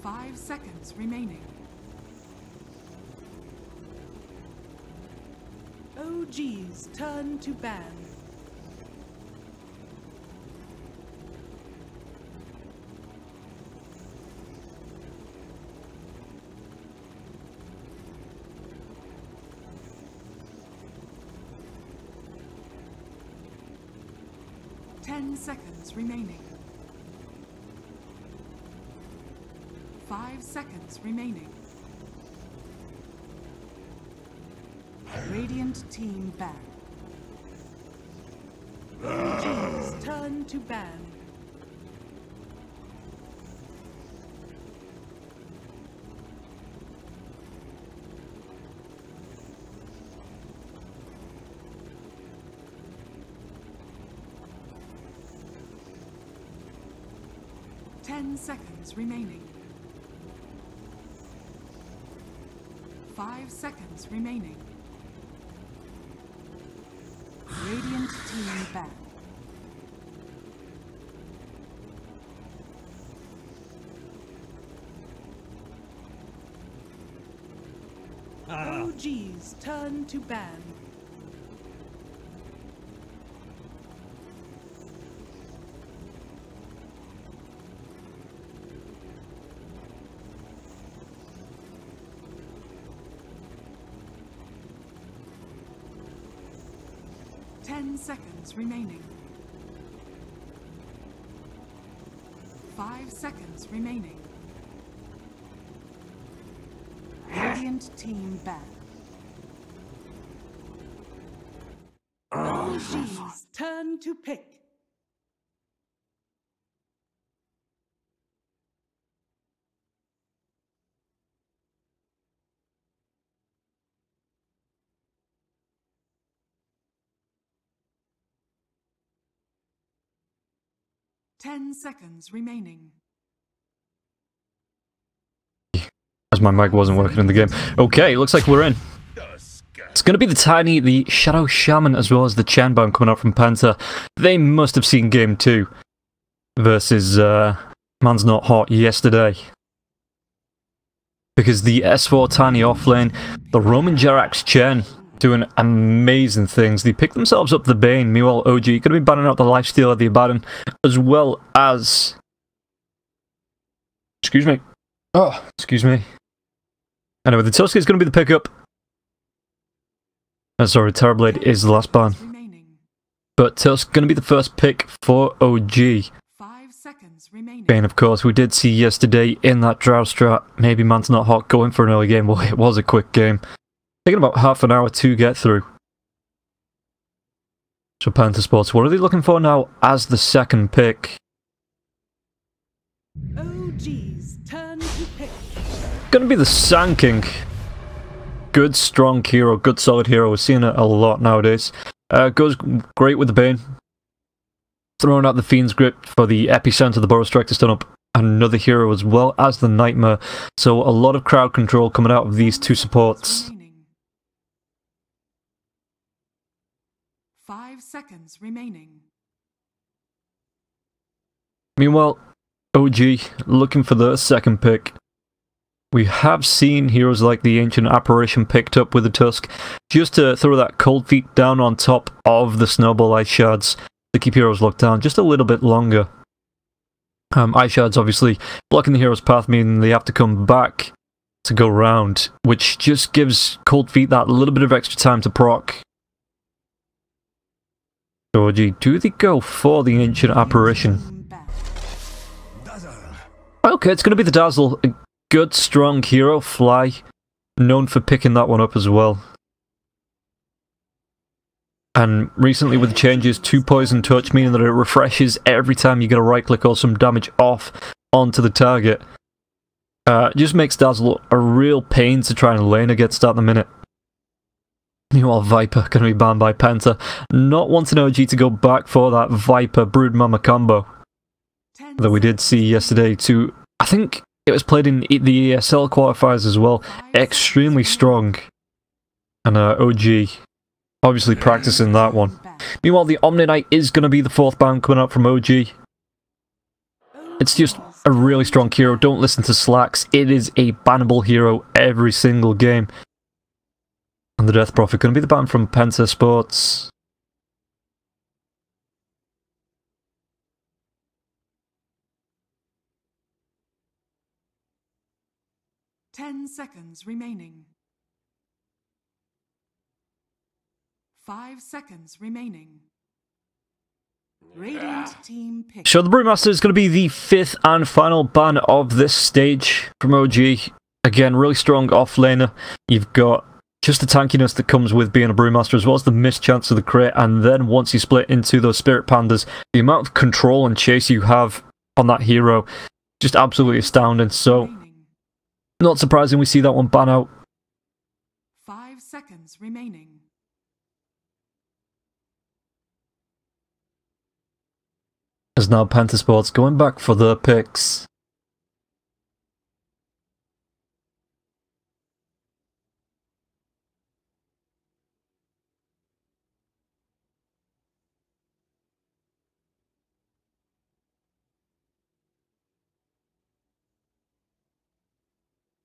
5 seconds remaining. OG's turn to ban. Ten seconds remaining. 5 seconds remaining. Radiant team ban. OG's turn to ban. Ten seconds remaining. 5 seconds remaining. Radiant team ban. OG's turn to ban. Seconds remaining. 5 seconds remaining. Radiant team ban. OG's turn to pick. Ten seconds remaining. As my mic wasn't working in the game. Okay, looks like we're in. It's going to be the Tiny, the Shadow Shaman, as well as the Chanban coming out from Penta. They must have seen Game 2 versus Man's Not Hot yesterday. Because the S4 Tiny offlane, the Roman Jerax Chen, doing amazing things. They picked themselves up the Bane. Meanwhile, OG could have been banning out the lifesteal of the Abaddon, as well as... Excuse me. Oh, excuse me. Anyway, the Tusk is going to be the pickup. Sorry, Terrorblade is the last ban. But Tusk going to be the first pick for OG. 5 seconds remaining. Bane, of course, we did see yesterday in that Drow strat, maybe Man's Not Hot going for an early game. Well, it was a quick game. Taking about half an hour to get through. So Penta Sports, what are they looking for now as the second pick? OG's turn to pick. Gonna be the Sand King. Good, strong hero, good, solid hero. We're seeing it a lot nowadays. Goes great with the Bane. Throwing out the Fiend's Grip for the Epicenter, the Boros Strike to stun up another hero, as well as the Nightmare. So a lot of crowd control coming out of these two supports. 5 seconds remaining. Meanwhile, OG looking for the second pick. We have seen heroes like the Ancient Apparition picked up with the Tusk, just to throw that Cold Feet down on top of the Snowball Ice Shards to keep heroes locked down just a little bit longer. Ice Shards obviously blocking the hero's path, meaning they have to come back to go round, which just gives Cold Feet that little bit of extra time to proc. So OG, do they go for the Ancient Apparition? Okay, it's going to be the Dazzle. A good, strong hero, Fly. Known for picking that one up as well. And recently with the changes to Poison Touch, meaning that it refreshes every time you get a right click or some damage off onto the target. Just makes Dazzle a real pain to try and lane against at the minute. Meanwhile, Viper going to be banned by Penta. Not wanting OG to go back for that Viper Brood Mama combo that we did see yesterday too. I think it was played in the ESL qualifiers as well. Extremely strong. And OG obviously practicing that one. Meanwhile, the Omni Knight is going to be the fourth ban coming out from OG. It's just a really strong hero. Don't listen to slacks. It is a bannable hero every single game. And the Death Prophet going to be the ban from PENTA Sports. Ten seconds remaining. 5 seconds remaining. Radiant team pick. So the Brewmaster is going to be the 5th and final ban of this stage from OG. Again, really strong offlaner. You've got just the tankiness that comes with being a Brewmaster, as well as the missed chance of the crit, and then once you split into those Spirit Pandas, the amount of control and chase you have on that hero, just absolutely astounding. So, not surprising we see that one ban out. 5 seconds remaining. As now PENTA Sports going back for their picks.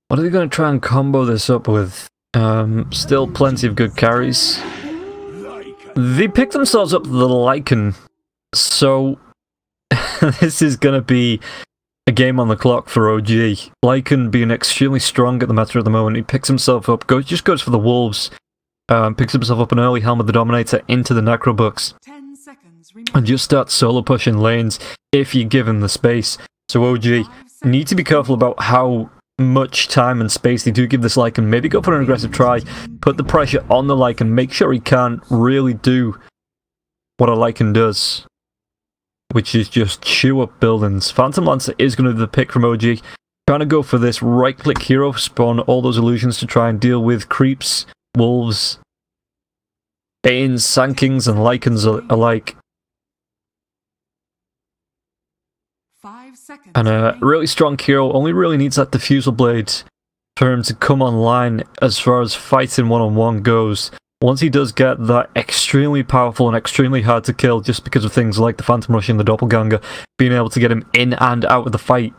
What are they going to try and combo this up with? Still plenty of good carries. They picked themselves up the Lycan, so this is going to be a game on the clock for OG. Lycan being extremely strong at the meta at the moment. He picks himself up, just goes for the Wolves, picks himself up an early Helm of the Dominator into the Necrobooks, and just starts solo pushing lanes if you give him the space. So OG need to be careful about how much time and space they do give this Lycan. Maybe go for an aggressive try, put the pressure on the Lycan, make sure he can't really do what a Lycan does, which is just chew up buildings. Phantom Lancer is going to be the pick from OG. Trying to go for this right-click hero, spawn all those illusions to try and deal with creeps, wolves, Banes, Sankings, and Lycans alike. 5 seconds. And a really strong hero only really needs that Diffusal Blade for him to come online as far as fighting one-on-one goes. Once he does get that extremely powerful and extremely hard to kill, just because of things like the Phantom Rush and the Doppelganger, being able to get him in and out of the fight.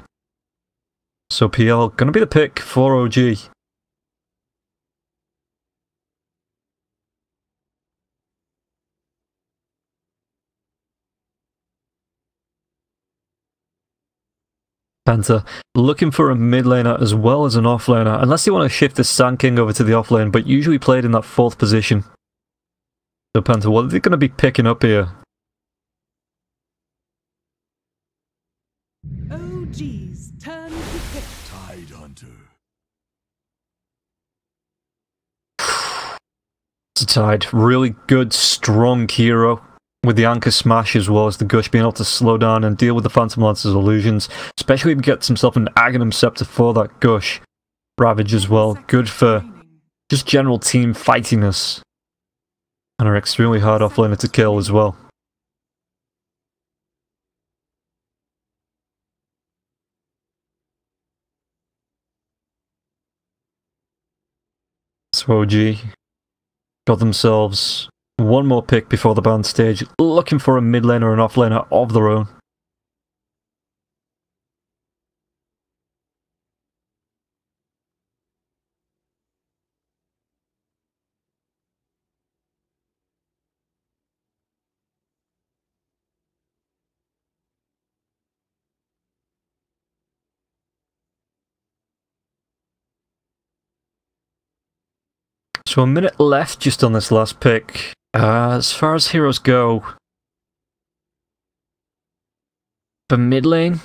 So PL, gonna be the pick for OG. PENTA looking for a mid laner as well as an off laner, unless you want to shift the Sand King over to the off lane, but usually played in that 4th position. So PENTA, what are they going to be picking up here? OG's turn to pick. Tide Hunter. It's a Tide. Really good, strong hero. With the Anchor Smash as well as the Gush, being able to slow down and deal with the Phantom Lancer's illusions. Especially if he gets himself an Aghanim Scepter for that Gush. Ravage as well. Good for just general team fightiness. And are extremely hard offlaner to kill as well. So OG got themselves one more pick before the ban stage, looking for a mid laner and off laner of their own. So a minute left just on this last pick. As far as heroes go, for mid lane,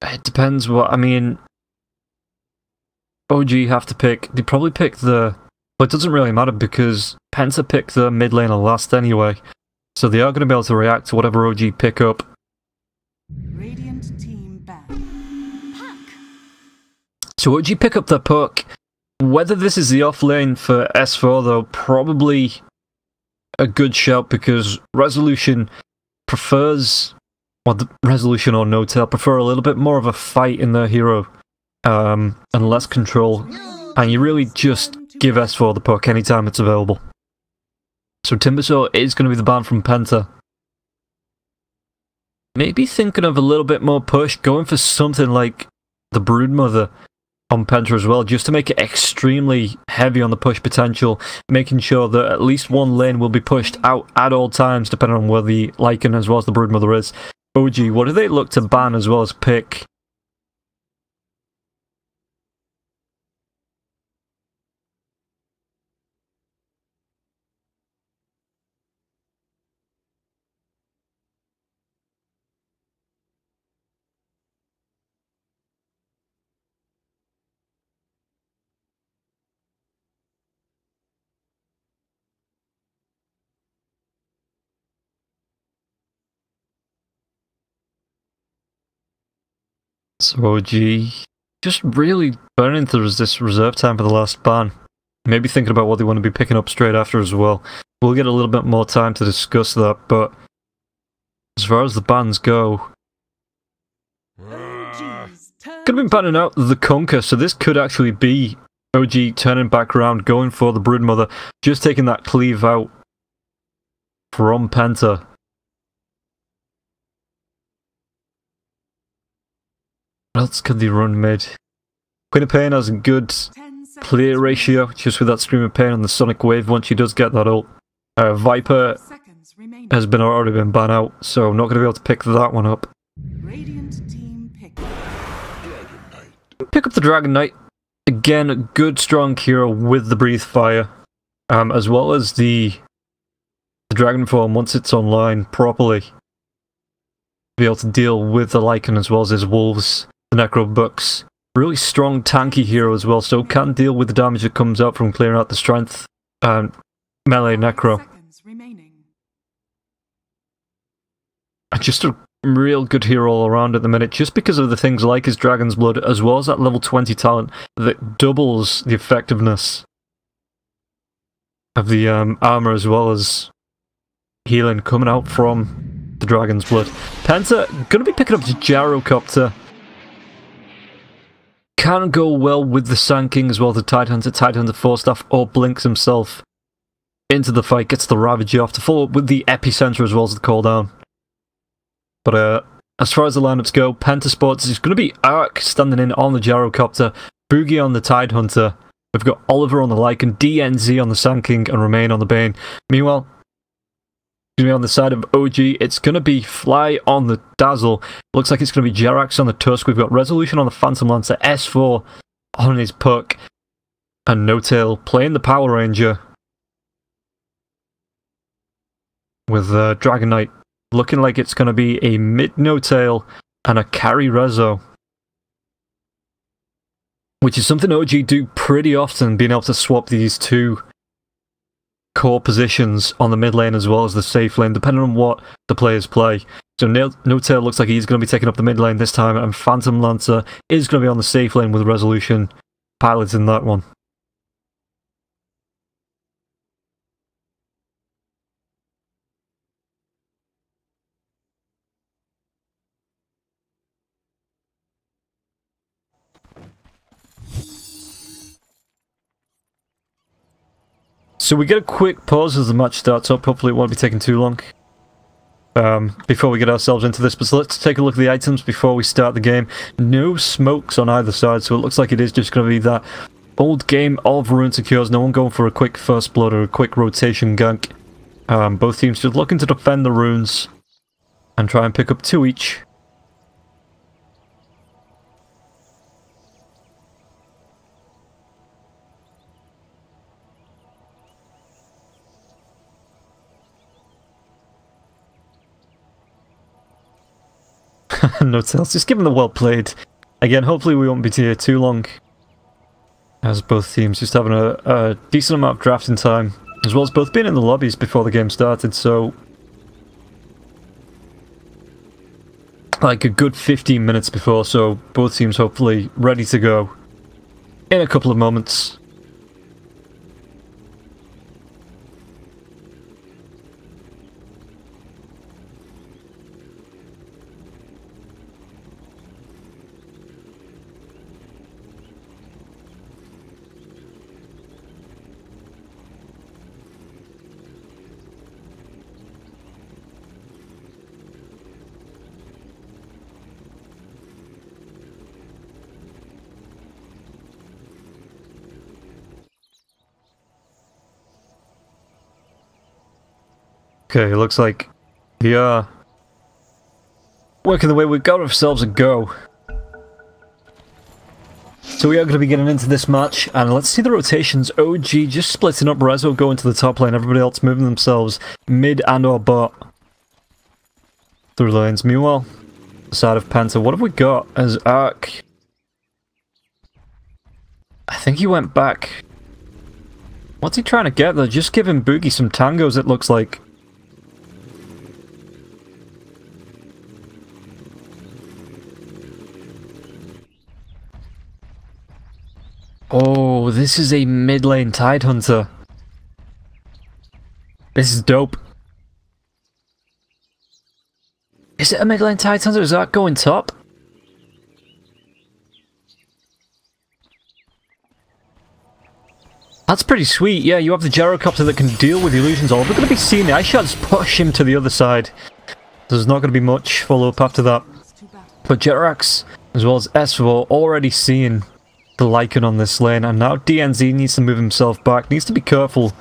it depends what, I mean, OG have to pick, they probably pick the, well, it doesn't really matter because PENTA picked the mid laner last anyway, so they are going to be able to react to whatever OG pick up. Radiant team back. So OG pick up their puck. Whether this is the off lane for S4 though, probably a good shout because Resolution prefers, well, Resolution or No Tail prefer a little bit more of a fight in their hero and less control, and you really just give S4 the puck anytime it's available. So Timbersaw is going to be the ban from PENTA. maybe thinking of a little bit more push, going for something like the Broodmother on Penta as well, just to make it extremely heavy on the push potential, making sure that at least one lane will be pushed out at all times, depending on where the Lycan as well as the Broodmother is. OG, what do they look to ban as well as pick? So OG just really burning through this reserve time for the last ban. Maybe thinking about what they want to be picking up straight after as well. We'll get a little bit more time to discuss that, but as far as the bans go, could have been banning out the Conquer, so this could actually be OG turning back around, going for the Broodmother, just taking that cleave out from Penta. What else could they run mid? Queen of Pain has a good clear ratio, just with that Scream of Pain on the Sonic Wave once she does get that ult. Viper has already been banned out, so I'm not going to be able to pick that one up. Pick up the Dragon Knight. Again, a good strong hero with the Breathe Fire, as well as the Dragon Form once it's online properly. Be able to deal with the Lycan as well as his Wolves, the Necro Bucks. Really strong tanky hero as well, so can deal with the damage that comes out from clearing out the strength melee Necro. And just a real good hero all around at the minute, just because of the things like his Dragon's Blood, as well as that level 20 talent that doubles the effectiveness of the armor, as well as healing coming out from the Dragon's Blood. Penta going to be picking up the Gyrocopter. Can go well with the Sand King as well, the Tidehunter. Tidehunter Forstaff or blinks himself into the fight, gets the Ravager off to follow up with the Epicenter as well as the Call Down. But as far as the lineups go, Penta Sports is going to be Ark standing in on the Gyrocopter, Boogie on the Tidehunter. We've got Oliver on the Lycan, DNZ on the Sand King, and Remain on the Bane. Meanwhile, going to be on the side of OG, it's going to be Fly on the Dazzle. Looks like it's going to be Jerax on the Tusk. We've got Resolution on the Phantom Lancer, S4 on his Puck, and No Tail playing the Power Ranger with Dragon Knight. Looking like it's going to be a mid No Tail and a carry Rezo, which is something OG do pretty often, being able to swap these two core positions on the mid lane as well as the safe lane, depending on what the players play. So No Tail looks like he's going to be taking up the mid lane this time, and Phantom Lancer is going to be on the safe lane with Resolution piloting that one. So we get a quick pause as the match starts up. Hopefully it won't be taking too long before we get ourselves into this. But so let's take a look at the items before we start the game. No smokes on either side, so it looks like it is just going to be that old game of Rune Secures. No one going for a quick first blood or a quick rotation gank. Both teams just looking to defend the runes and try and pick up 2 each. No Tails, just give them the well played. Again, hopefully we won't be here too long, as both teams just having a decent amount of drafting time, as well as both being in the lobbies before the game started, so like a good 15 minutes before, so both teams hopefully ready to go in a couple of moments. Okay, it looks like we are working the way we got ourselves a go. So we are going to be getting into this match, and let's see the rotations. OG just splitting up, Rezo going to the top lane, everybody else moving themselves mid and or bot through lanes. Meanwhile, the side of Penta, what have we got as Ark? I think he went back. What's he trying to get there? Just giving Boogie some tangos, it looks like. Oh, this is a mid lane Tidehunter. This is dope. Is it a mid lane Tidehunter? Is that going top? That's pretty sweet. Yeah, you have the gyrocopter that can deal with illusions. All we're going to be seeing the ice shards push him to the other side. There's not going to be much follow-up after that. But Jerax, as well as S4, already seeing the Lycan on this lane. And now DNZ needs to move himself back. Needs to be careful.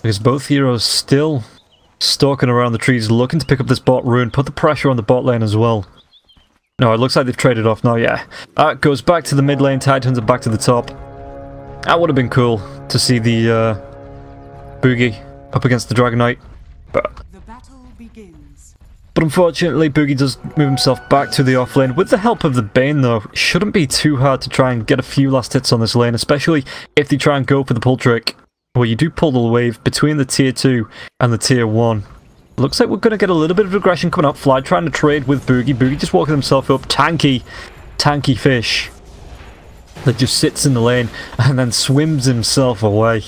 Because both heroes still stalking around the trees, looking to pick up this bot rune. Put the pressure on the bot lane as well. No, it looks like they've traded off now, yeah. Goes back to the mid lane. Tidehunter back to the top. That would have been cool to see the Boogie up against the Dragon Knight, but unfortunately Boogie does move himself back to the off lane. With the help of the Bane though, it shouldn't be too hard to try and get a few last hits on this lane, especially if they try and go for the pull trick, where you do pull the wave between the tier 2 and the tier 1. Looks like we're going to get a little bit of aggression coming up. Fly trying to trade with Boogie. Boogie just walking himself up. Tanky fish that just sits in the lane and then swims himself away.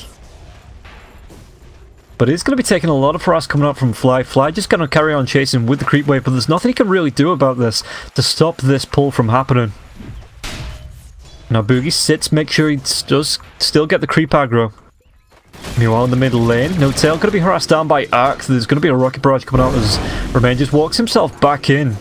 But it's going to be taking a lot of harass coming up from Fly. Fly just going to carry on chasing with the creep wave, but there's nothing he can really do about this to stop this pull from happening. Now Boogie sits, make sure he does still get the creep aggro. Meanwhile in the middle lane, No Tail going to be harassed down by Ark. There's going to be a rocket barrage coming out as Remain just walks himself back in.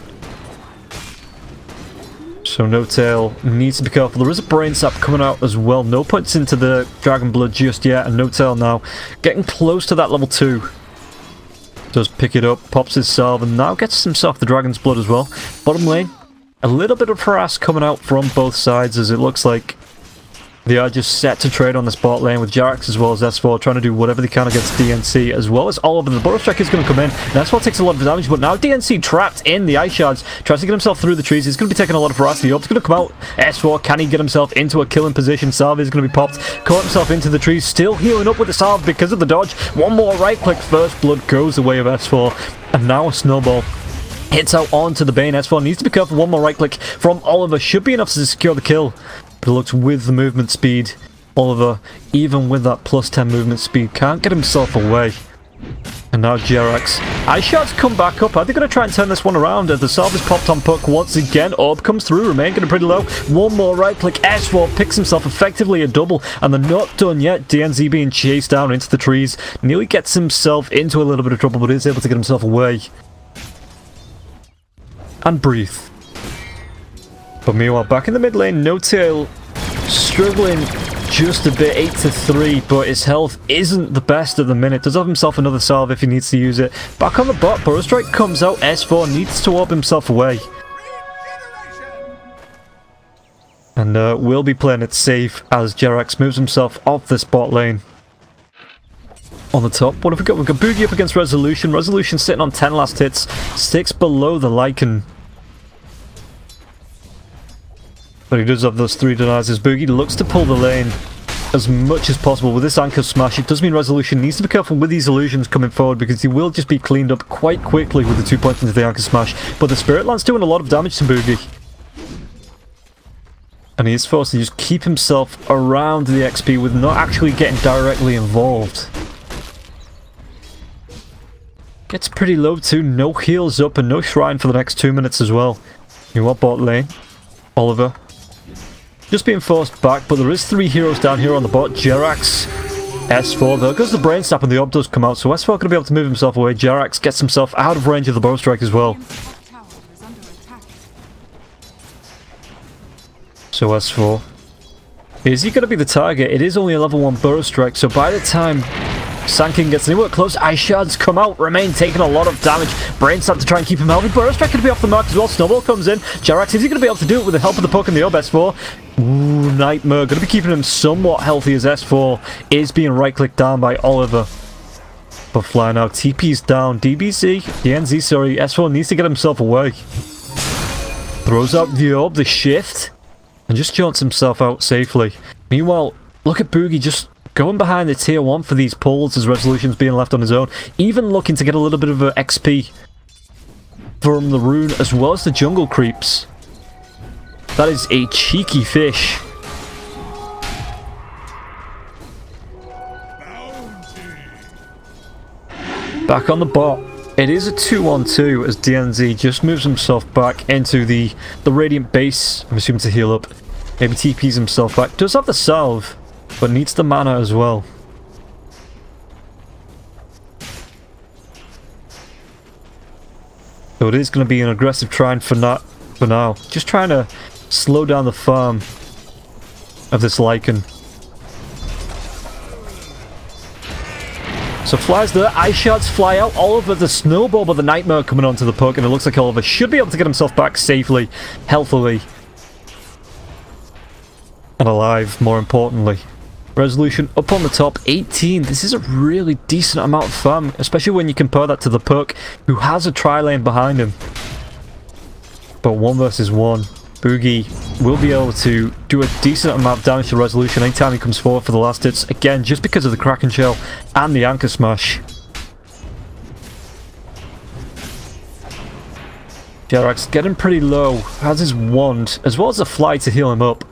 So No Tail needs to be careful. There is a brain sap coming out as well. No points into the Dragon Blood just yet, and No Tail now getting close to that level 2. Does pick it up, pops his salve, and now gets himself the Dragon's Blood as well. Bottom lane, a little bit of harass coming out from both sides, as it looks like they are just set to trade on this bot lane with Jerax as well as S4 trying to do whatever they can against DNC, as well as Oliver. The Burrow Strike is going to come in, and S4 takes a lot of damage, but now DNC trapped in the ice shards, tries to get himself through the trees. He's going to be taking a lot of harass. The orb's going to come out. S4, can he get himself into a killing position? Salve is going to be popped, caught himself into the trees, still healing up with the salve because of the dodge. One more right click, first blood goes the way of S4, and now a snowball hits out onto the Bane. S4 needs to be careful. One more right click from Oliver should be enough to secure the kill. But it looks with the movement speed, Oliver, even with that plus 10 movement speed, can't get himself away. And now Jerax. Ice Shards come back up. Are they going to try and turn this one around? As the salve is popped on Puck once again. Orb comes through. Remain getting pretty low. One more right click. S4 picks himself effectively a double. And they're not done yet. DNZ being chased down into the trees. Nearly gets himself into a little bit of trouble, but is able to get himself away. And breathe. But meanwhile, back in the mid lane, No Tail struggling just a bit, 8-3, but his health isn't the best at the minute. Does have himself another salve if he needs to use it. Back on the bot, Burrow Strike comes out, S4 needs to warp himself away. And we'll be playing it safe as Jerax moves himself off this bot lane. On the top, what have we got? We've got Boogie up against Resolution. Resolution sitting on 10 last hits, 6 below the Lycan. But he does have those 3 denies as Boogie looks to pull the lane as much as possible with this Anchor Smash. It does mean Resolution needs to be careful with these illusions coming forward because he will just be cleaned up quite quickly with the 2 points into the Anchor Smash. But the Spirit Lance doing a lot of damage to Boogie. And he is forced to just keep himself around the XP with not actually getting directly involved. Gets pretty low too, no heals up and no shrine for the next 2 minutes as well. You want bot lane, Oliver. Just being forced back, but there is 3 heroes down here on the bot. Jerax, S4. There goes the brain snap and the orb does come out, so S4 going to be able to move himself away. Jerax gets himself out of range of the Burrow Strike as well. So S4. Is he going to be the target? It is only a level 1 Burrow Strike, so by the time Sankin gets anywhere close. Ice Shards come out. Remain taking a lot of damage. Brain start to try and keep him healthy. Burrow Strike going to be off the mark as well. Snowball comes in. Jerax, is he going to be able to do it with the help of the poke and the orb S4? Ooh, Nightmare. Going to be keeping him somewhat healthy as S4 is being right-clicked down by Oliver. But Fly now. TP's down. DNZ, sorry. S4 needs to get himself away. Throws out the orb, the shift, and just jaunts himself out safely. Meanwhile, look at Boogie just going behind the tier 1 for these pulls as Resolution's being left on his own. Even looking to get a little bit of a XP from the rune as well as the jungle creeps. That is a cheeky fish. Back on the bot. It is a 2-on-2 as DNZ just moves himself back into the Radiant base. I'm assuming to heal up. Maybe TPs himself back. Does have the salve, but needs the mana as well. So it is going to be an aggressive try for now. Just trying to slow down the farm of this Lycan. So Fly's there, Ice Shards fly out, Oliver the Snowball, but the Nightmare coming onto the poke, and it looks like Oliver should be able to get himself back safely, healthily, and alive, more importantly. Resolution up on the top, 18. This is a really decent amount of farm, especially when you compare that to the Puck, who has a tri-lane behind him. But 1 versus 1. Boogie will be able to do a decent amount of damage to Resolution anytime he comes forward for the last hits. Again, just because of the Kraken Shell and the Anchor Smash. Jerax getting pretty low. Has his wand, as well as a fly to heal him up.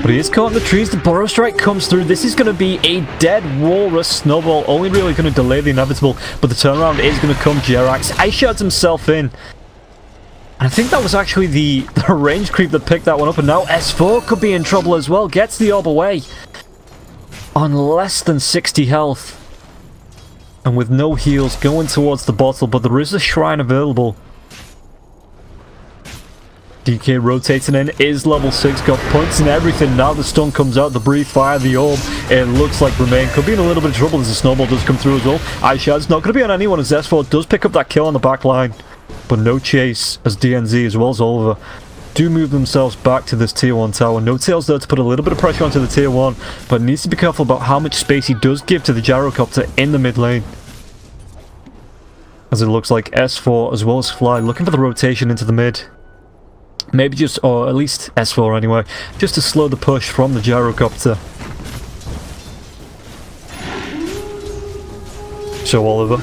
But he is caught in the trees. The Burrow Strike comes through. This is going to be a dead Walrus. Snowball only really going to delay the inevitable, but the turnaround is going to come. Jerax Ice Shards himself in. And I think that was actually the range creep that picked that one up, and now S4 could be in trouble as well. Gets the orb away on less than 60 health. And with no heals going towards the bottle, but there is a shrine available. DK rotating in, is level 6, got points and everything. Now the stun comes out, the breathe fire, the orb. It looks like Remain could be in a little bit of trouble as the snowball does come through as well. Ice Shard's not going to be on anyone as S4 does pick up that kill on the back line. But no chase as DNZ as well as Oliver do move themselves back to this tier 1 tower. No Tails there to put a little bit of pressure onto the tier 1, but needs to be careful about how much space he does give to the gyrocopter in the mid lane. As it looks like S4 as well as Fly looking for the rotation into the mid. Maybe just, or at least S4 anyway, just to slow the push from the gyrocopter. So Oliver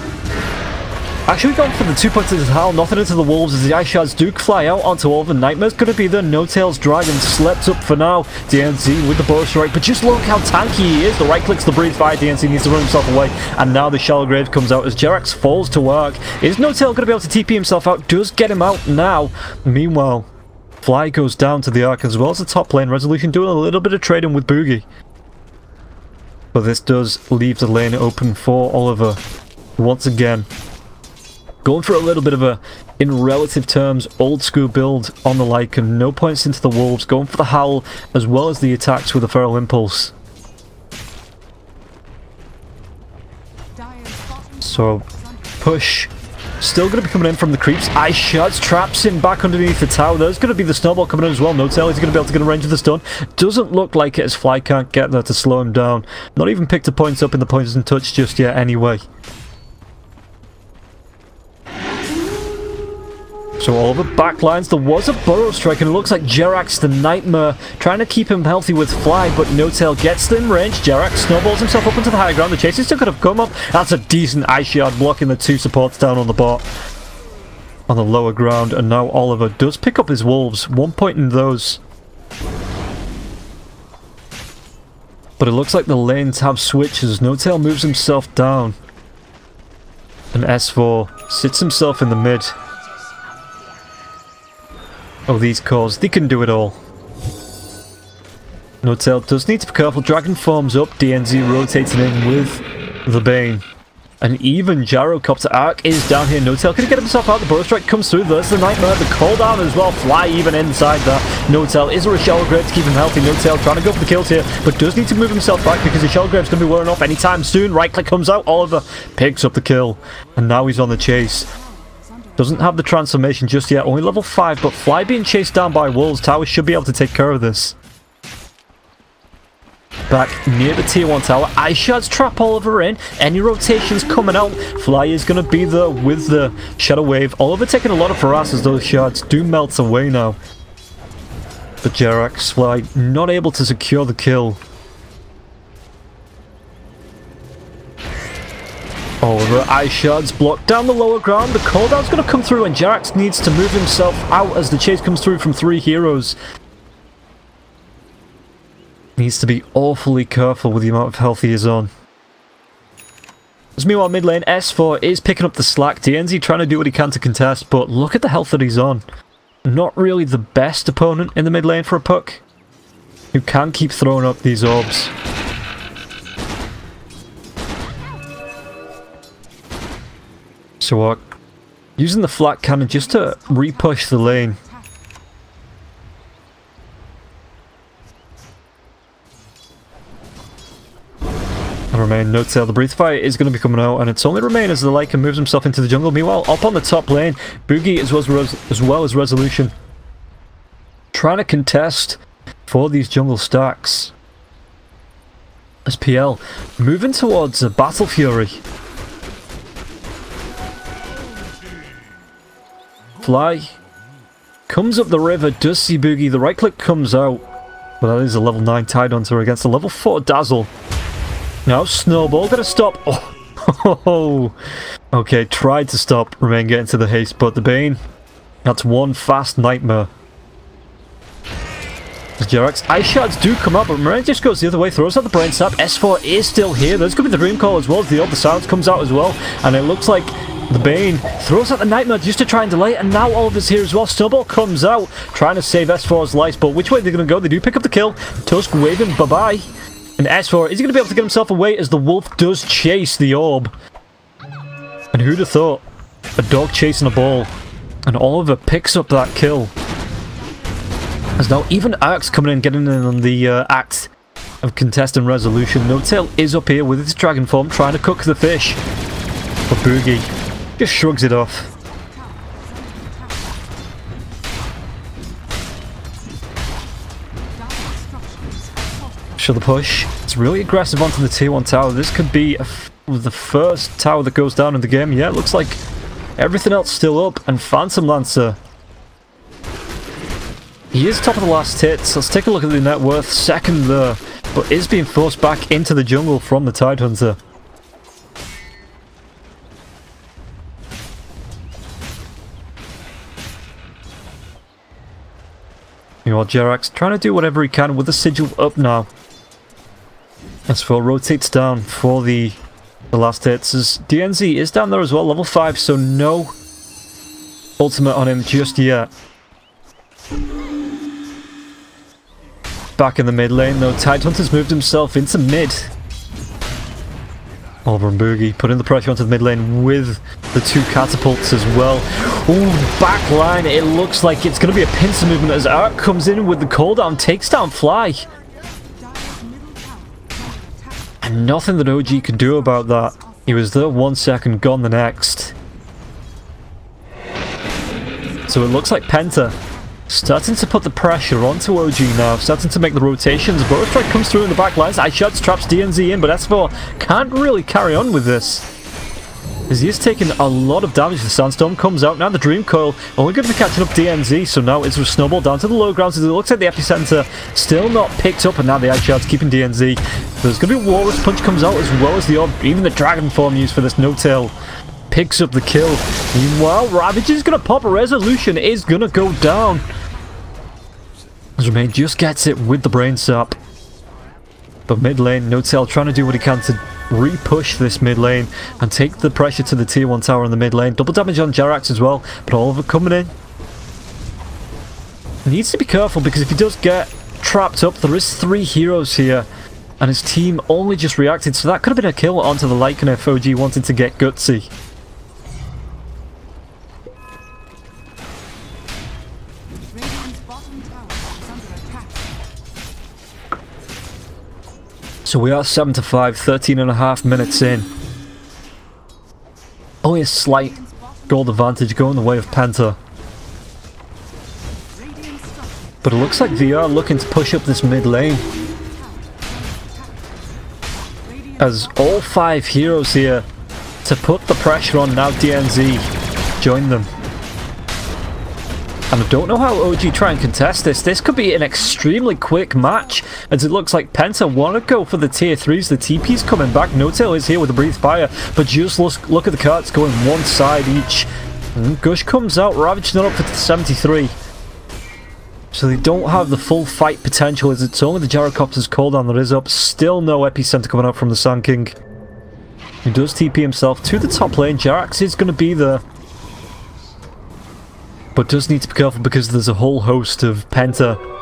actually going for the 2 points into the Howl, nothing into the Wolves as the Ice Shards do fly out onto Oliver. Nightmare's going to be the No Tails Dragon, slept up for now. DNZ with the Burrow Strike, but just look how tanky he is. The right clicks the breathe fire, DNZ needs to run himself away, and now the Shallow Grave comes out as Jerax falls to work. Is No Tail going to be able to TP himself out? Does get him out now. Meanwhile, Fly goes down to the Ark as well as the top lane. Resolution doing a little bit of trading with Boogie. But this does leave the lane open for Oliver. Once again, going for a little bit of a, in relative terms, old school build on the Lycan. No points into the Wolves. Going for the Howl as well as the attacks with the Feral Impulse. So, push. Still going to be coming in from the creeps. Ice Shards traps him back underneath the tower. There's going to be the snowball coming in as well. No Tail is going to be able to get a range of the stun. Doesn't look like it as Fly can't get there to slow him down. Not even picked the points up in the Poison Touch just yet anyway. So all the backlines, there was a Burrow Strike, and it looks like Jerax the Nightmare trying to keep him healthy with Fly, but No Tail gets in range. Jerax snowballs himself up into the high ground. The chase still could have come up. That's a decent Ice Shard blocking the 2 supports down on the bot. On the lower ground, and now Oliver does pick up his Wolves. 1 point in those. But it looks like the lanes have switches. No Tail moves himself down. And S4 sits himself in the mid. Oh, these cores, they can do it all. No Tail does need to be careful. Dragon forms up. DNZ rotating in with the Bane. An even gyrocopter arc is down here. No-Tail can get himself out. The Burrow Strike comes through. There's the Nightmare. The cooldown as well. Fly even inside that. No-Tail is a Rochelle Grave to keep him healthy. No-Tail trying to go for the kills here, but does need to move himself back because the Shell Grave's going to be wearing off anytime soon. Right click comes out. Oliver picks up the kill, and now he's on the chase. Doesn't have the transformation just yet. Only level 5, but Fly being chased down by wolves. Tower should be able to take care of this. Back near the tier 1 tower. Ice Shards trap Oliver in. Any rotations coming out. Fly is going to be there with the Shadow Wave. Oliver taking a lot of harass as those shards do melt away now. But Jerax, Fly not able to secure the kill. Oliver, Ice Shards block down the lower ground. The cooldown's going to come through and Jerax needs to move himself out as the chase comes through from 3 heroes. Needs to be awfully careful with the amount of health he is on. As meanwhile, mid lane, S4 is picking up the slack. DNZ trying to do what he can to contest, but look at the health that he's on. Not really the best opponent in the mid lane for a Puck, who can keep throwing up these orbs. So using the flat cannon just to re-push the lane. Remain, No-Tail, the Breathe Fire is going to be coming out, and it's only Remain as the Lycan moves himself into the jungle. Meanwhile, up on the top lane, Boogie as well as Resolution trying to contest for these jungle stacks. As PL moving towards a Battle Fury. Fly comes up the river, does see Boogie, the right click comes out, but that is a level 9 Tidehunter against a level 4 Dazzle. Now Snowball gonna stop. Oh, okay, tried to stop Remain getting to the haste, but the Bane, that's one fast Nightmare. As Jerax, Ice Shards do come up, but Remain just goes the other way, throws out the Brain Sap. S4 is still here. There's gonna be the Dream Call as well as the other Silence comes out as well, and it looks like the Bane throws out the Nightmare just to try and delay it, and now Oliver's here as well. Snowball comes out, trying to save S4's life, but which way they're going to go? They do pick up the kill. Tusk waving bye-bye. And S4 is going to be able to get himself away as the Wolf does chase the orb. And who'd have thought? A dog chasing a ball. And Oliver picks up that kill. As now even Arc's coming in, getting in on the act of contesting Resolution. No-Tail is up here with his dragon form, trying to cook the fish. But Boogie just shrugs it off. Show the push. It's really aggressive onto the tier 1 tower. This could be the first tower that goes down in the game. Yeah, it looks like everything else still up. And Phantom Lancer, he is top of the last hits. Let's take a look at the net worth. Second there, but is being forced back into the jungle from the Tidehunter. Meanwhile, Jerax trying to do whatever he can with the sigil up now. S4 rotates down for the last hits. As DNZ is down there as well, level 5, so no ultimate on him just yet. Back in the mid lane though, Tidehunter's moved himself into mid. Oliver and Boogie putting the pressure onto the mid lane with the 2 catapults as well. Ooh, back line, it looks like it's going to be a pincer movement as Arc comes in with the cooldown, takes down Fly. And nothing that OG could do about that. He was there 1 second, gone the next. So it looks like Penta starting to put the pressure onto OG now, starting to make the rotations. Burrow Strike comes through in the back lines. Ice Shards traps DNZ in, but S4 can't really carry on with this, as he is taking a lot of damage. The Sandstorm comes out. Now the Dream Coil only going to be catching up DNZ, so now it's with Snowball down to the low grounds. It looks like the epicenter still not picked up, and now the Ice Shards keeping DNZ. There's going to be Walrus Punch comes out as well as the orb. Even the Dragon Form used for this No-Tail picks up the kill. Meanwhile, Ravage is going to pop. A Resolution is going to go down. As Remain just gets it with the Brain Sap. But mid lane, No-Tail trying to do what he can to re-push this mid lane and take the pressure to the tier 1 tower in the mid lane. Double damage on Jerax as well, but Oliver coming in. He needs to be careful because if he does get trapped up, there is 3 heroes here. And his team only just reacted, so that could have been a kill onto the Lycan if OG wanted to get gutsy. Radiant's bottom tower is under attack. So we are 7-5, 13.5 minutes in. Only a slight gold advantage going the way of PENTA. But it looks like they are looking to push up this mid lane. As all 5 heroes here to put the pressure on. Now DNZ join them. And I don't know how OG try and contest this. This could be an extremely quick match, as it looks like PENTA want to go for the tier 3s. The TP's coming back. No-Tail is here with a Breathe Fire, but just look at the cards going one side each. And Gush comes out. Ravage not up for 73. So they don't have the full fight potential, as it's only the Gyrocopter's cooldown that is up. Still no epicenter coming out from the Sand King. He does TP himself to the top lane. Jarax is going to be there, but does need to be careful because there's a whole host of PENTA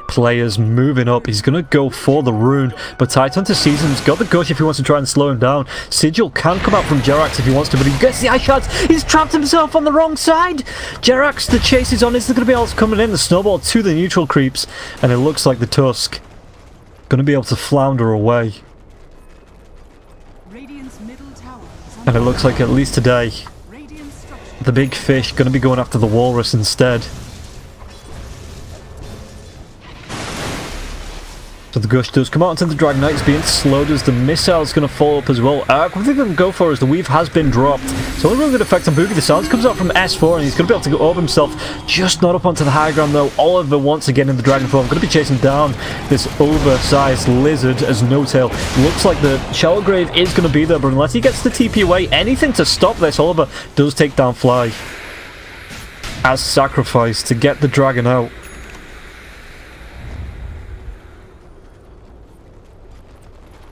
players moving up. He's going to go for the rune, but Tidehunter sees him. He's got the Gush if he wants to try and slow him down. Sigil can come out from Jarax if he wants to, but he gets the ice shards. He's trapped himself on the wrong side. Jarax, the chase is on. Is there going to be else coming in? The snowball to the neutral creeps, and it looks like the Tusk going to be able to flounder away. Radiant's middle tower is And it looks like at least today, Radiant structure. the big fish going to be going after the walrus instead. So the Gush does come out into the Dragon Knight. It's being slowed as the missile's going to follow up as well. What they're going to go for is the Weave has been dropped. It's only really good effect on Boogie. The Silence comes out from S4 and he's going to be able to go over himself. Just not up onto the high ground though. Oliver once again in the Dragon form. Going to be chasing down this oversized lizard as No-Tail. Looks like the Shower Grave is going to be there, but unless he gets the TP away, anything to stop this, Oliver does take down Fly as sacrifice to get the Dragon out.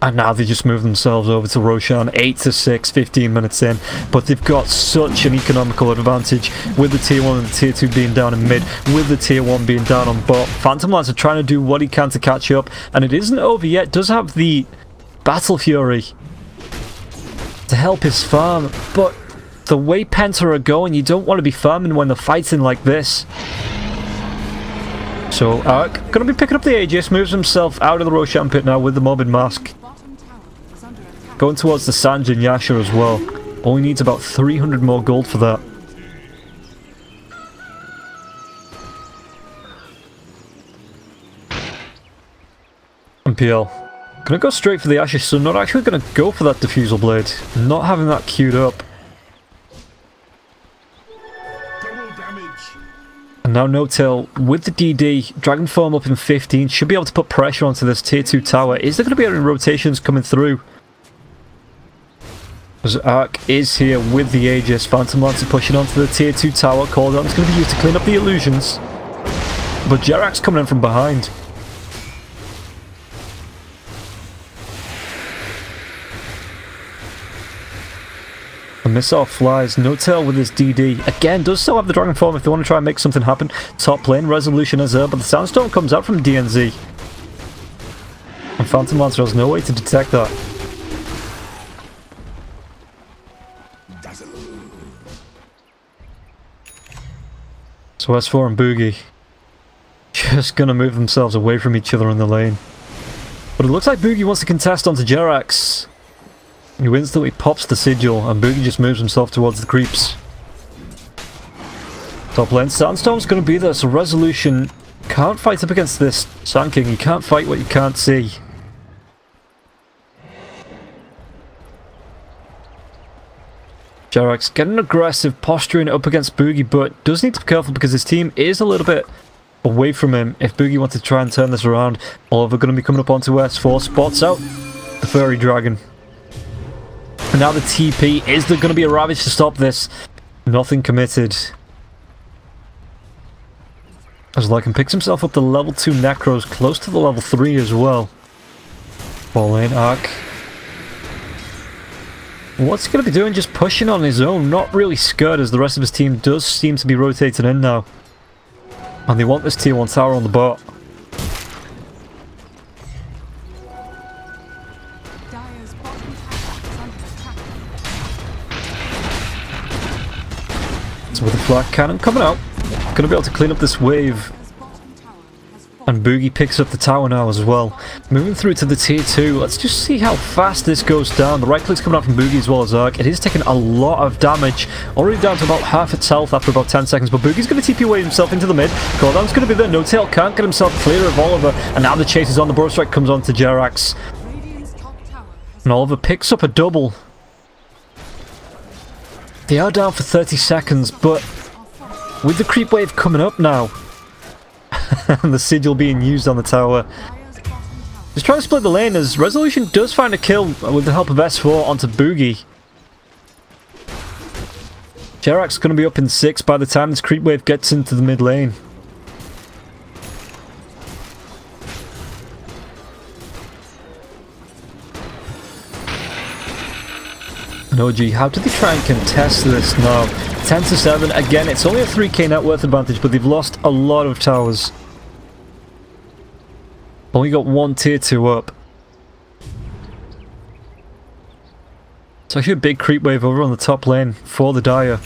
And now they just move themselves over to Roshan, 8-6, 15 minutes in. But they've got such an economical advantage with the tier 1 and the tier 2 being down in mid, with the tier 1 being down on bot. Phantom Lancer trying to do what he can to catch up, and it isn't over yet. Does have the Battle Fury to help his farm, but the way PENTA are going, you don't want to be farming when they're fighting like this. So Ark going to be picking up the Aegis, moves himself out of the Roshan pit now with the Morbid Mask. Bottom tower is under attack. Going towards the Sanjin Yasha as well. Only needs about 300 more gold for that. MPL. Gonna go straight for the Ashes, so not actually gonna go for that Diffusal Blade. Not having that queued up. And now No-Tail with the DD, Dragon Form up in 15, should be able to put pressure onto this tier 2 tower. Is there going to be any rotations coming through? As Ark is here with the Aegis, Phantom Lancer pushing onto the tier 2 tower. Cooldown is going to be used to clean up the illusions. But Jarax coming in from behind. The missile flies. No-Tail with his DD. Again, does still have the Dragon Form if they want to try and make something happen. Top lane, Resolution is there, but the Sandstorm comes out from DNZ. And Phantom Lancer has no way to detect that. So S4 and Boogie just gonna move themselves away from each other in the lane. But it looks like Boogie wants to contest onto Jarax. He instantly pops the Sigil, and Boogie just moves himself towards the creeps. Top lane, Sandstorm's going to be there, so Resolution can't fight up against this Sand King. You can't fight what you can't see. Jarax getting aggressive, posturing up against Boogie, but does need to be careful because his team is a little bit away from him. If Boogie wants to try and turn this around, Oliver going to be coming up onto S4, spots out the Furry Dragon. And now the TP. Is there going to be a Ravage to stop this? Nothing committed. As Lycan picks himself up the level 2 Necros, close to the level 3 as well. Ball lane, Ark. What's he going to be doing? Just pushing on his own. Not really scared, as the rest of his team does seem to be rotating in now. And they want this tier 1 tower on the bot. So with the flak cannon coming out, gonna be able to clean up this wave. And Boogie picks up the tower now as well. Moving through to the tier 2, let's just see how fast this goes down. The right click's coming out from Boogie as well as Arc. It is taking a lot of damage. Already down to about half its health after about 10 seconds. But Boogie's going to TP away himself into the mid. Cooldown's going to be there. No Tail can't get himself clear of Oliver. And now the chase is on. The Burrow Strike comes on to Jerax. And Oliver picks up a double. They are down for 30 seconds, but with the creep wave coming up now, and the sigil being used on the tower, just trying to split the lane as Resolution does find a kill with the help of S4 onto Boogie. Jerax going to be up in 6 by the time this creep wave gets into the mid lane. And OG, how do they try and contest this now? 10 to 7, again, it's only a 3k net worth advantage, but they've lost a lot of towers. Only got one tier 2 up. It's actually a big creep wave over on the top lane for the Dire.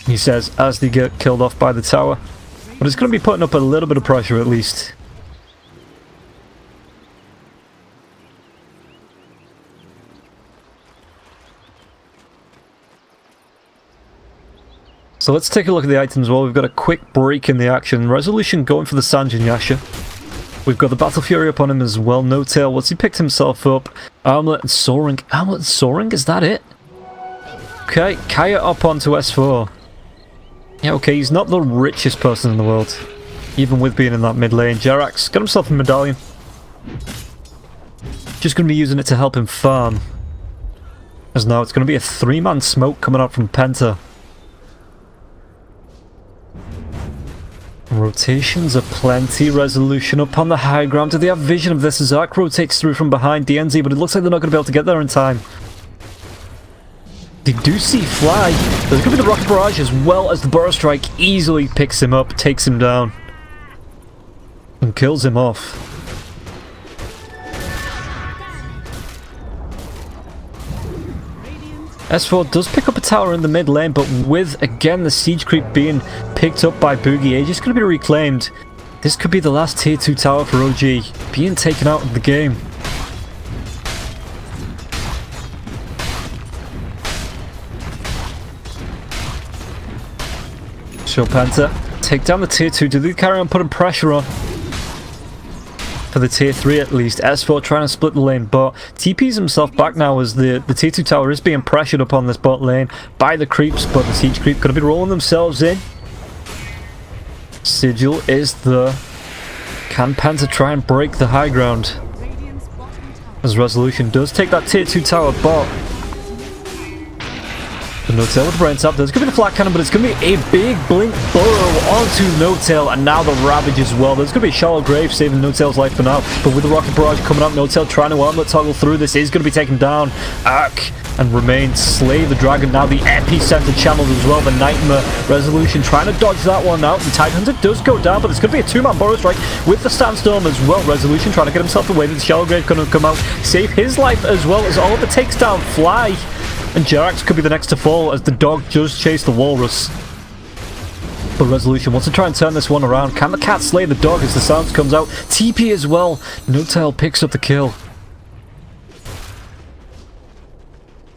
He says as they get killed off by the tower. But it's going to be putting up a little bit of pressure at least. So let's take a look at the items. Well, we've got a quick break in the action. Resolution going for the Sanjin Yasha. We've got the Battle Fury up on him as well. No Tail. What's he picked himself up? Armlet and Soaring. Armlet and Soaring? Is that it? Okay, Kaya up onto S4. Yeah, okay, he's not the richest person in the world. Even with being in that mid lane. Jerax got himself a medallion. Just going to be using it to help him farm. As now it's going to be a 3-man smoke coming out from Penta. Rotations are plenty. Resolution up on the high ground. Do they have vision of this as Arc rotates through from behind DNZ, but it looks like they're not going to be able to get there in time. They do see Fly. There's going to be the Rocket Barrage as well as the Burrow Strike. Easily picks him up, takes him down, and kills him off. S4 does pick up a tower in the mid lane, but with, again, the siege creep being picked up by Boogie, Age is going to be reclaimed. This could be the last tier 2 tower for OG, being taken out of the game. So Penta, take down the tier 2. Do they carry on putting pressure on? For the tier 3 at least. S4 trying to split the lane, but TP's himself back now as the tier 2 tower is being pressured upon this bot lane by the creeps, but the siege creep going to be rolling themselves in. Sigil is the... Can Penta try and break the high ground? As Resolution does take that tier 2 tower bot. The No Tail with Brain Tap. There's going to be the Flat Cannon, but it's going to be a big Blink Burrow onto No Tail, and now the Ravage as well. There's going to be a Shallow Grave saving No Tail's life for now, but with the Rocket Barrage coming up, No Tail trying to armlet toggle through. This is going to be taken down. Arc and Remain slay the dragon. Now the epicenter channeled as well. The Nightmare. Resolution trying to dodge that one out. The Tidehunter does go down, but it's going to be a 2-man Burrow Strike with the Sandstorm as well. Resolution trying to get himself away. The Shallow Grave going to come out, save his life as well as Oliver takes down Fly. And Jerax could be the next to fall as the dog does chase the walrus. But Resolution wants to try and turn this one around. Can the cat slay the dog as the sound comes out? TP as well. No Tail picks up the kill.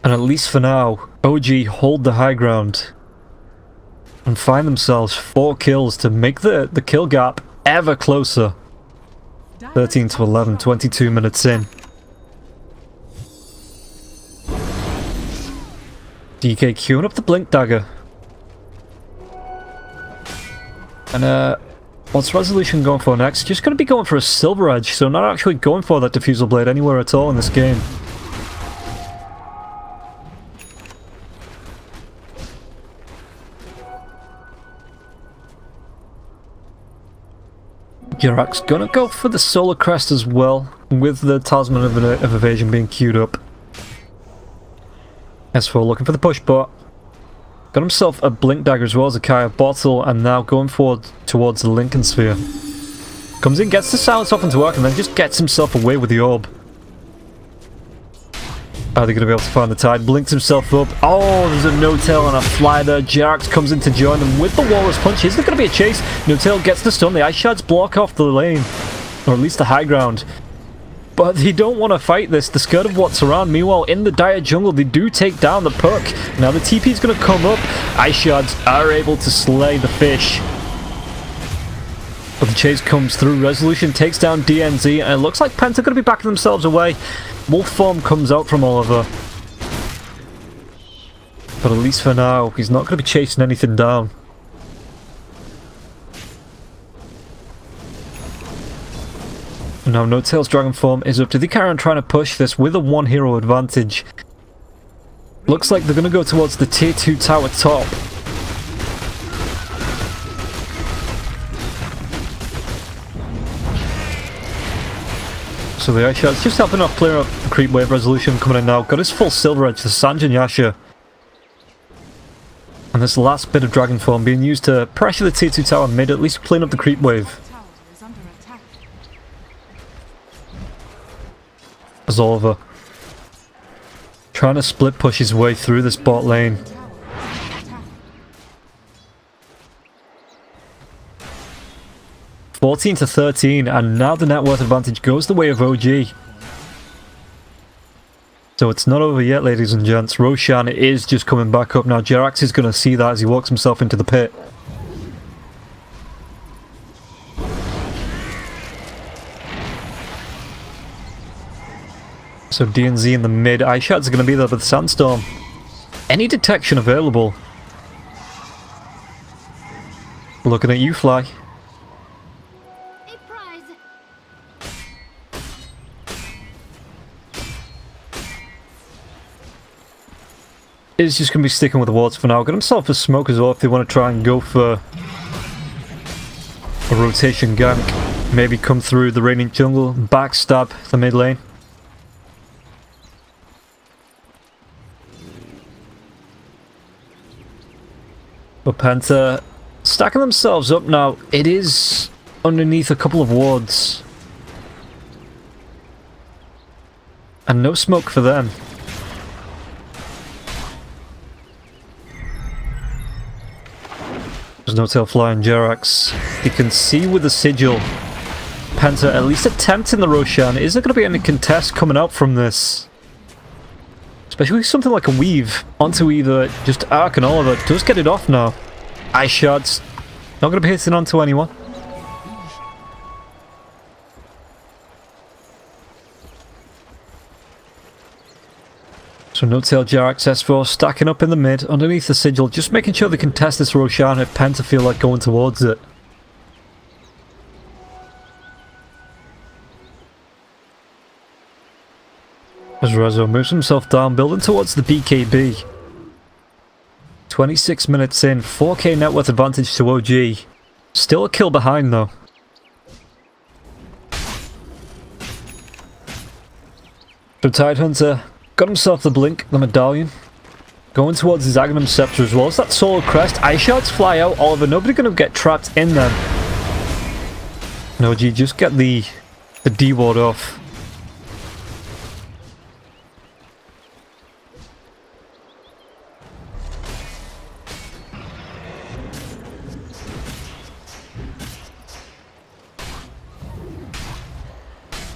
And at least for now, OG hold the high ground. And find themselves 4 kills to make the kill gap ever closer. 13 to 11, 22 minutes in. DK queuing up the Blink Dagger. And what's Resolution going for next? Just going to be going for a Silver Edge, so not actually going for that Diffusal Blade anywhere at all in this game. Jerax gonna go for the Solar Crest as well, with the Talisman of Evasion being queued up. S4 looking for the push bot. Got himself a Blink Dagger as well as a Kaya bottle, and now going forward towards the Lincoln Sphere. Comes in, gets the silence off into work, and then just gets himself away with the orb. Are they going to be able to find the tide? Blinks himself up. Oh, there's a no-tail and a fly there. Jerax comes in to join them with the Walrus Punch. Is there going to be a chase? No-tail gets the stun. The Ice Shards block off the lane. Or at least the high ground. But they don't want to fight this. They're scared of what's around. Meanwhile, in the dire jungle, they do take down the Puck. Now the TP is going to come up. Ice Shards are able to slay the fish. But the chase comes through. Resolution takes down DNZ, and it looks like Penta are going to be backing themselves away. Wolf form comes out from Oliver. But at least for now, he's not going to be chasing anything down. Now, No-Tail's Dragon form is up to the Karen trying to push this with a one hero advantage. Looks like they're going to go towards the tier 2 tower top. So the Ice Shards just helping off clear up the creep wave. Resolution coming in now. Got his full silver edge, the Sanjin Yasha. And this last bit of Dragon form being used to pressure the tier 2 tower mid, at least clean up the creep wave. As Oliver trying to split push his way through this bot lane. $14 to $13, and now the net worth advantage goes the way of OG. So it's not over yet, ladies and gents. Roshan is just coming back up now. Jerax is going to see that as he walks himself into the pit. So DNZ in the mid. Ice Shards are going to be there with Sandstorm. Any detection available? Looking at you, Fly. Is just going to be sticking with the wards for now. Got himself a smoke as well if they want to try and go for a rotation gank. Maybe come through the radiant jungle, backstab the mid lane. But Penta stacking themselves up now. It is underneath a couple of wards. And no smoke for them. There's No-Tail flying Jerax. You can see with the sigil, Penta at least attempting the Roshan. Is there going to be any contest coming out from this? Especially something like a weave onto either just Ark and Oliver. Does get it off now. Ice Shards not going to be hitting onto anyone. So No-Tail, Jerax, S4 stacking up in the mid underneath the sigil, just making sure they can test this Roshan if Penta feel like going towards it. As Rezo moves himself down, building towards the BKB. 26 minutes in, 4k net worth advantage to OG. Still a kill behind though. So Tidehunter got himself the blink, the medallion. Going towards his Agnum Scepter as well as that Solar Crest. Ice Shards fly out. Oliver, nobody going to get trapped in them. No, G, just get the D ward off.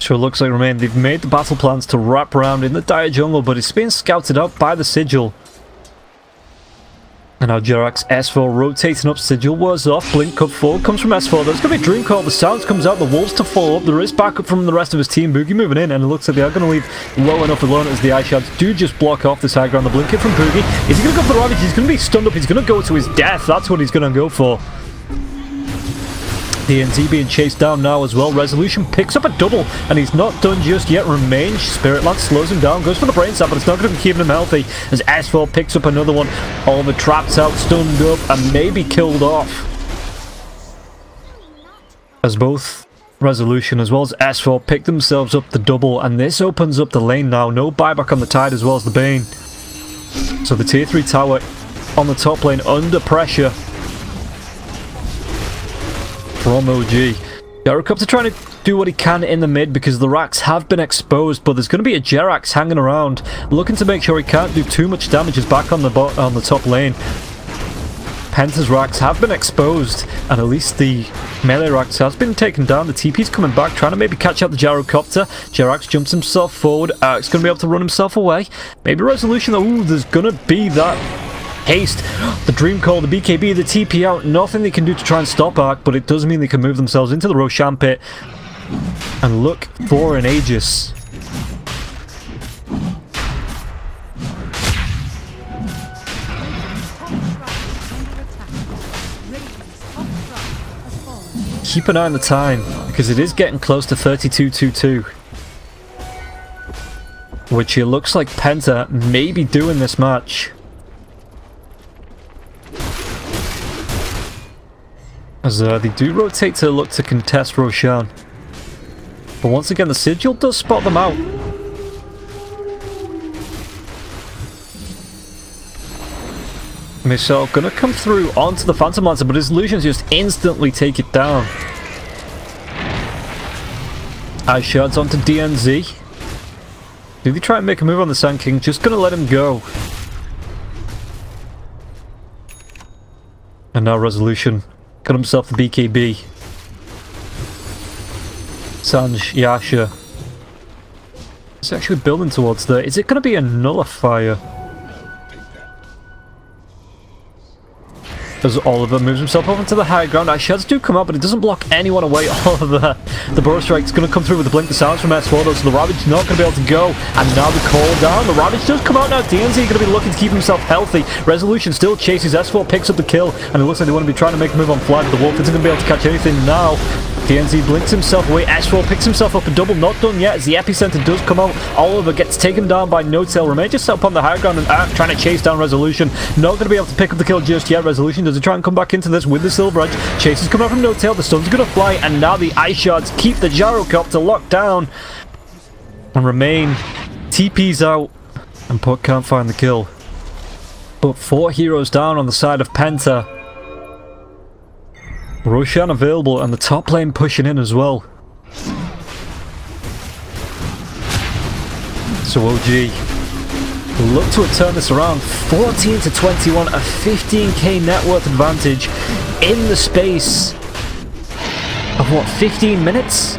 So it looks like they've made the battle plans to wrap around in the dire jungle, but it's being scouted out by the sigil. And now Jerax S4 rotating up, sigil wears off, blink cut forward, comes from S4. There's going to be a dream call, the sounds comes out, the wolves to follow up, there is backup from the rest of his team. Boogie moving in, and it looks like they are going to leave low enough alone as the Ice Shards do just block off this high ground. The blink hit from Boogie. Is he going to go for the ravage? He's going to be stunned up, he's going to go to his death. That's what he's going to go for. DNZ being chased down now as well. Resolution picks up a double, and he's not done just yet. Remains. Spirit Lance slows him down, goes for the brain sap, but it's not going to be keeping him healthy as S4 picks up another one. Oliver trapped out, stunned up, and maybe killed off. As both Resolution as well as S4 pick themselves up the double, and this opens up the lane now. No buyback on the Tide as well as the Bane. So the tier 3 tower on the top lane under pressure from OG. Gyrocopter trying to do what he can in the mid because the racks have been exposed, but there's going to be a Jerax hanging around, looking to make sure he can't do too much damage. He's back on the top lane. Penta's racks have been exposed, and at least the melee racks has been taken down. The TP's coming back, trying to maybe catch out the gyrocopter. Jerax jumps himself forward. He's going to be able to run himself away. Maybe resolution though. Ooh, there's going to be that haste. The Dream Call, the BKB, the TP out. Nothing they can do to try and stop Arc, but it does mean they can move themselves into the Roshan pit and look for an Aegis. Keep an eye on the time, because it is getting close to 32-2-2. Which it looks like Penta may be doing this match. As they do rotate to look to contest Roshan. But once again, the Sigil does spot them out. Missile gonna come through onto the Phantom Lancer, but his illusions just instantly take it down. Ice Shards onto DNZ. Do they try and make a move on the Sand King? Just gonna let him go. And now Resolution got himself the BKB. Sanj, Yasha. It's actually building towards there. Is it gonna be a Nullifier? As Oliver moves himself over to the high ground. Shards do come out, but it doesn't block anyone away. Oliver, the Burrow Strike's going to come through with the Blink the Sounds from S4, though, so the Ravage not going to be able to go. And now the call down. The Ravage does come out now. DNZ going to be looking to keep himself healthy. Resolution still chases. S4 picks up the kill, and it looks like they want to be trying to make a move on Flag. The Wolf isn't going to be able to catch anything now. DNZ blinks himself away. S4 picks himself up a double. Not done yet as the epicenter does come out. Oliver gets taken down by No Tail. Remain just up on the high ground and trying to chase down Resolution. Not going to be able to pick up the kill just yet. Resolution does he try and come back into this with the Silver Edge. Chase is coming out from No Tail. The stun's going to fly, and now the Ice Shards keep the Gyrocopter locked down. And Remain TP's out, and Puck can't find the kill. But 4 heroes down on the side of Penta. Roshan available, and the top lane pushing in as well. So OG look to turn this around. 14-21, a 15k net worth advantage in the space of what, 15 minutes?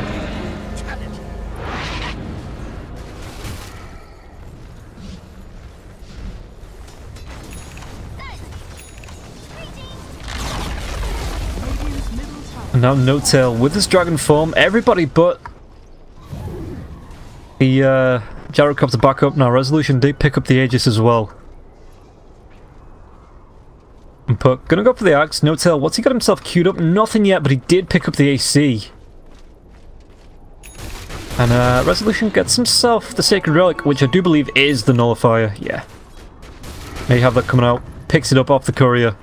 And now No Tail with his dragon form. Everybody but the Gyrocopter back up now. Resolution did pick up the Aegis as well. And Puck gonna go for the axe. No Tail, what's he got himself queued up? Nothing yet, but he did pick up the AC. And Resolution gets himself the Sacred Relic, which I do believe is the Nullifier. Yeah. May have that coming out. Picks it up off the courier.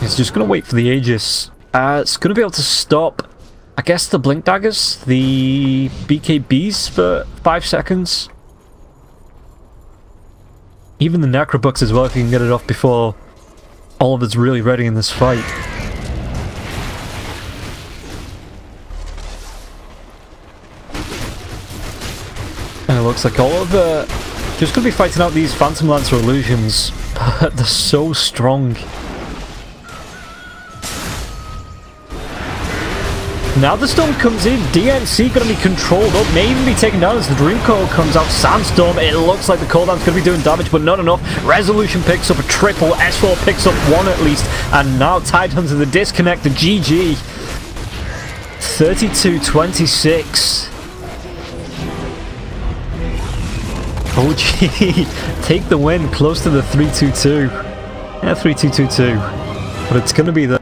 He's just going to wait for the Aegis. It's going to be able to stop, I guess, the Blink Daggers, the BKBs for 5 seconds. Even the Necrobucks as well, if you can get it off before Oliver's really ready in this fight. And it looks like Oliver just going to be fighting out these Phantom Lancer illusions, but they're so strong. Now the storm comes in, DNC going to be controlled up, may even be taken down as the Dream Call comes out. Sandstorm, it looks like the cooldown's going to be doing damage, but not enough. Resolution picks up a triple, S4 picks up 1 at least, and now Tidehunter the disconnect, the GG. 32-26. OG take the win, close to the 3-2-2. Yeah, 3-2-2-2. But it's going to be the